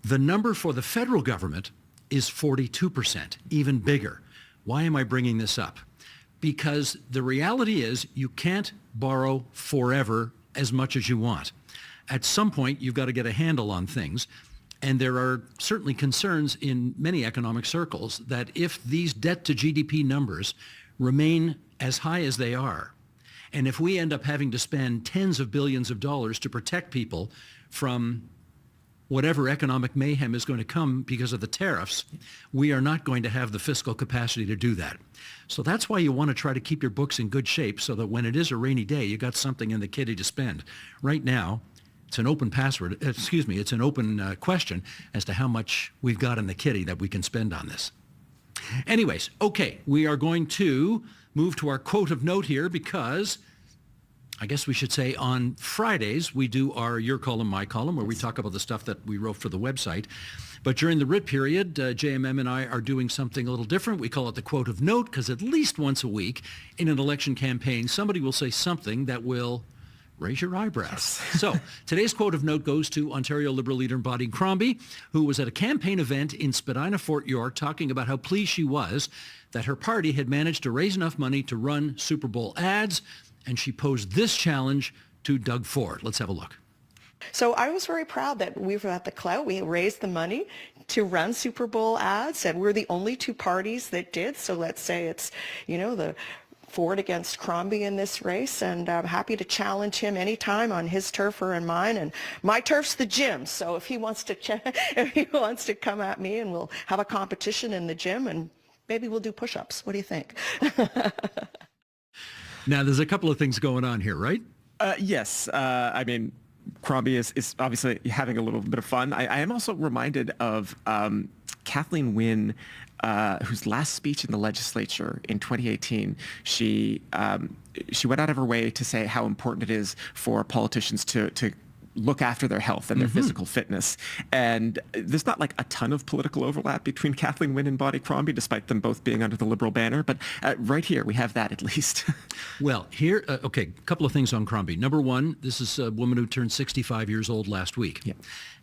The number for the federal government is 42%, even bigger. Why am I bringing this up? Because the reality is you can't borrow forever as much as you want. At some point, you've got to get a handle on things. And there are certainly concerns in many economic circles that if these debt to GDP numbers remain as high as they are, and if we end up having to spend tens of billions of dollars to protect people from whatever economic mayhem is going to come because of the tariffs, we are not going to have the fiscal capacity to do that. So that's why you want to try to keep your books in good shape so that when it is a rainy day, you got something in the kitty to spend. Right now, it's an open it's an open question as to how much we've got in the kitty that we can spend on this. Anyways, okay, we are going to move to our quote of note here because I guess we should say on Fridays, we do our Your Column, My Column, where we talk about the stuff that we wrote for the website. But during the writ period, JMM and I are doing something a little different. We call it the quote of note because at least once a week in an election campaign, somebody will say something that will raise your eyebrows. So today's quote of note goes to Ontario Liberal leader Bonnie Crombie, who was at a campaign event in Spadina, Fort York, talking about how pleased she was that her party had managed to raise enough money to run Super Bowl ads. And she posed this challenge to Doug Ford. Let's have a look. So I was very proud that we were at the clout. We raised the money to run Super Bowl ads, and we're the only two parties that did. So let's say it's, the Ford against Crombie in this race, and I'm happy to challenge him anytime on his turf or on mine. And my turf's the gym, so if he wants to come at me, and we'll have a competition in the gym, and maybe we'll do push-ups. What do you think? Now, there's a couple of things going on here, right? Yes. I mean, Crombie is obviously having a little bit of fun. I am also reminded of Kathleen Wynne, whose last speech in the legislature in 2018, she went out of her way to say how important it is for politicians to look after their health and their physical fitness. And there's not like a ton of political overlap between Kathleen Wynne and Bonnie Crombie, despite them both being under the Liberal banner. But right here, we have that at least. Well, here, a couple of things on Crombie. Number one, this is a woman who turned 65 years old last week. Yeah.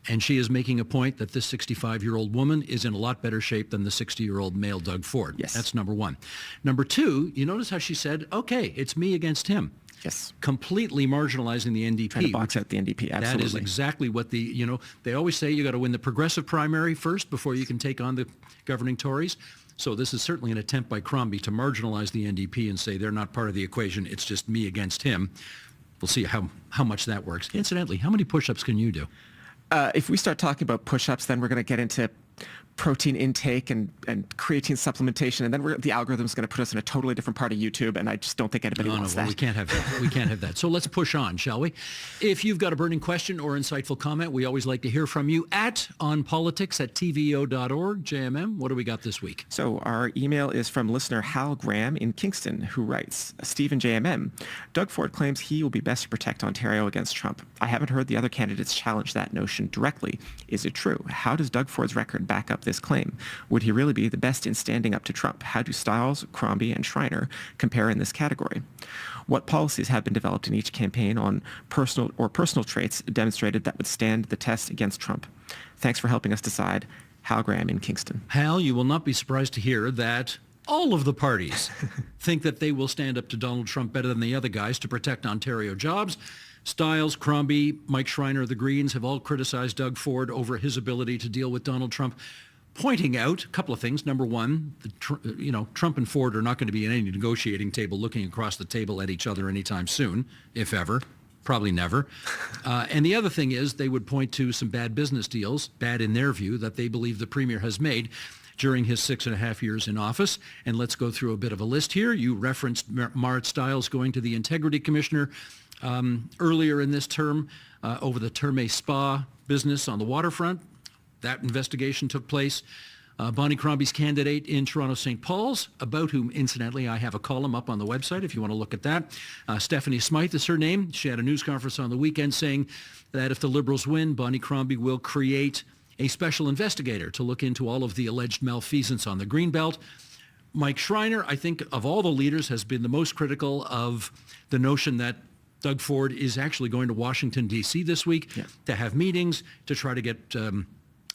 And she is making a point that this 65-year-old woman is in a lot better shape than the 60-year-old male Doug Ford. Yes. That's number one. Number two, you notice how she said, okay, it's me against him. Yes. Completely marginalizing the NDP. Trying to box out the NDP, absolutely. That is exactly what they always say you got to win the progressive primary first before you can take on the governing Tories. So this is certainly an attempt by Crombie to marginalize the NDP and say they're not part of the equation. It's just me against him. We'll see how much that works. Incidentally, how many push-ups can you do? If we start talking about push-ups, then we're going to get into protein intake and creatine supplementation, and then the algorithm's going to put us in a totally different part of YouTube, and I just don't think anybody wants that. We can't have that. We can't have that. So let's push on, shall we? If you've got a burning question or insightful comment, we always like to hear from you at onpolitics@tvo.org. JMM, what do we got this week? So our email is from listener Hal Graham in Kingston, who writes, Stephen JMM, Doug Ford claims he will be best to protect Ontario against Trump. I haven't heard the other candidates challenge that notion directly. Is it true? How does Doug Ford's record back up this claim? Would he really be the best in standing up to Trump? How do Stiles, Crombie, and Schreiner compare in this category? What policies have been developed in each campaign on personal traits demonstrated that would stand the test against Trump? Thanks for helping us decide. Hal Graham in Kingston. Hal, you will not be surprised to hear that all of the parties think that they will stand up to Donald Trump better than the other guys to protect Ontario jobs. Stiles, Crombie, Mike Schreiner of the Greens have all criticized Doug Ford over his ability to deal with Donald Trump, pointing out a couple of things. Number one, Trump and Ford are not going to be at any negotiating table looking across the table at each other anytime soon, if ever. Probably never. And the other thing is they would point to some bad business deals, bad in their view, that they believe the Premier has made during his 6.5 years in office. And let's go through a bit of a list here. You referenced Marit Stiles going to the Integrity Commissioner earlier in this term over the Terme Spa business on the waterfront. That investigation took place. Bonnie Crombie's candidate in Toronto St. Paul's, about whom, incidentally, I have a column up on the website if you want to look at that. Stephanie Smythe is her name. She had a news conference on the weekend saying that if the Liberals win, Bonnie Crombie will create a special investigator to look into all of the alleged malfeasance on the Greenbelt. Mike Schreiner, I think, of all the leaders, has been the most critical of the notion that Doug Ford is actually going to Washington, D.C. this week to have meetings, to try to get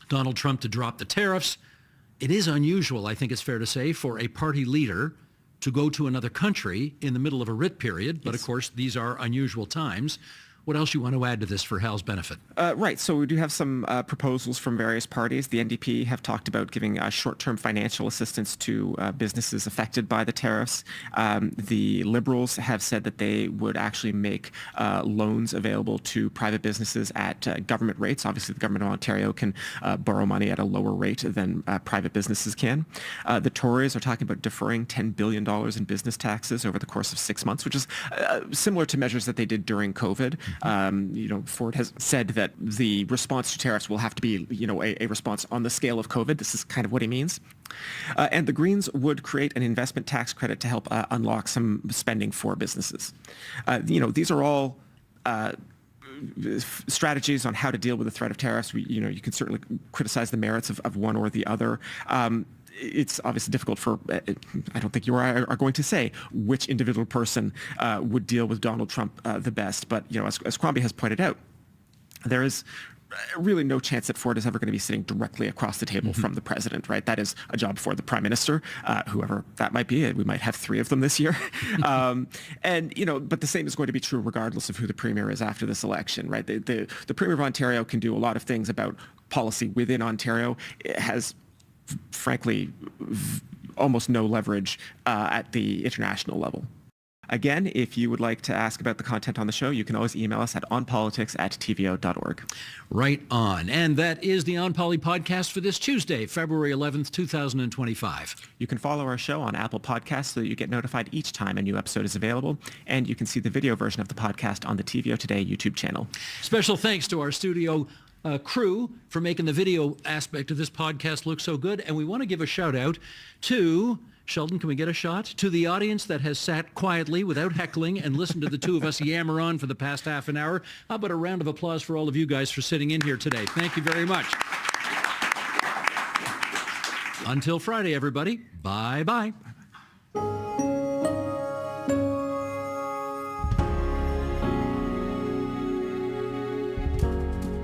Donald Trump to drop the tariffs. It is unusual, I think it's fair to say, for a party leader to go to another country in the middle of a writ period. But of course, these are unusual times. What else you want to add to this for Hal's benefit? Right. So we do have some proposals from various parties. The NDP have talked about giving short-term financial assistance to businesses affected by the tariffs. The Liberals have said that they would actually make loans available to private businesses at government rates. Obviously, the government of Ontario can borrow money at a lower rate than private businesses can. The Tories are talking about deferring $10 billion in business taxes over the course of 6 months, which is similar to measures that they did during COVID. Ford has said that the response to tariffs will have to be, a response on the scale of COVID. This is kind of what he means. And the Greens would create an investment tax credit to help unlock some spending for businesses. These are all strategies on how to deal with the threat of tariffs. You can certainly criticize the merits of one or the other. It's obviously difficult for, I don't think you are going to say which individual person would deal with Donald Trump the best. But, as Crombie has pointed out, there is really no chance that Ford is ever going to be sitting directly across the table from the president, right? That is a job for the prime minister, whoever that might be. We might have 3 of them this year. But the same is going to be true regardless of who the premier is after this election, right? The premier of Ontario can do a lot of things about policy within Ontario. It has frankly, almost no leverage at the international level. Again, if you would like to ask about the content on the show, you can always email us at onpolitics@tvo.org. Right on. And that is the onpoli podcast for this Tuesday, February 11th, 2025. You can follow our show on Apple Podcasts so that you get notified each time a new episode is available. And you can see the video version of the podcast on the TVO Today YouTube channel. Special thanks to our studio crew for making the video aspect of this podcast look so good. And we want to give a shout out to, Sheldon, can we get a shot? To the audience that has sat quietly without heckling and listened to the two of us yammer on for the past half an hour. How about a round of applause for all of you guys for sitting in here today? Thank you very much. Until Friday, everybody. Bye-bye.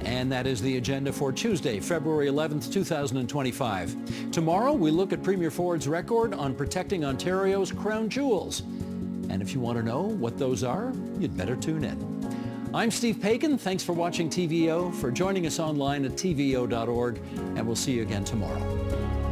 And that is the agenda for Tuesday, February 11th, 2025. Tomorrow, we look at Premier Ford's record on protecting Ontario's crown jewels. And if you want to know what those are, you'd better tune in. I'm Steve Paikin. Thanks for watching TVO, for joining us online at tvo.org, and we'll see you again tomorrow.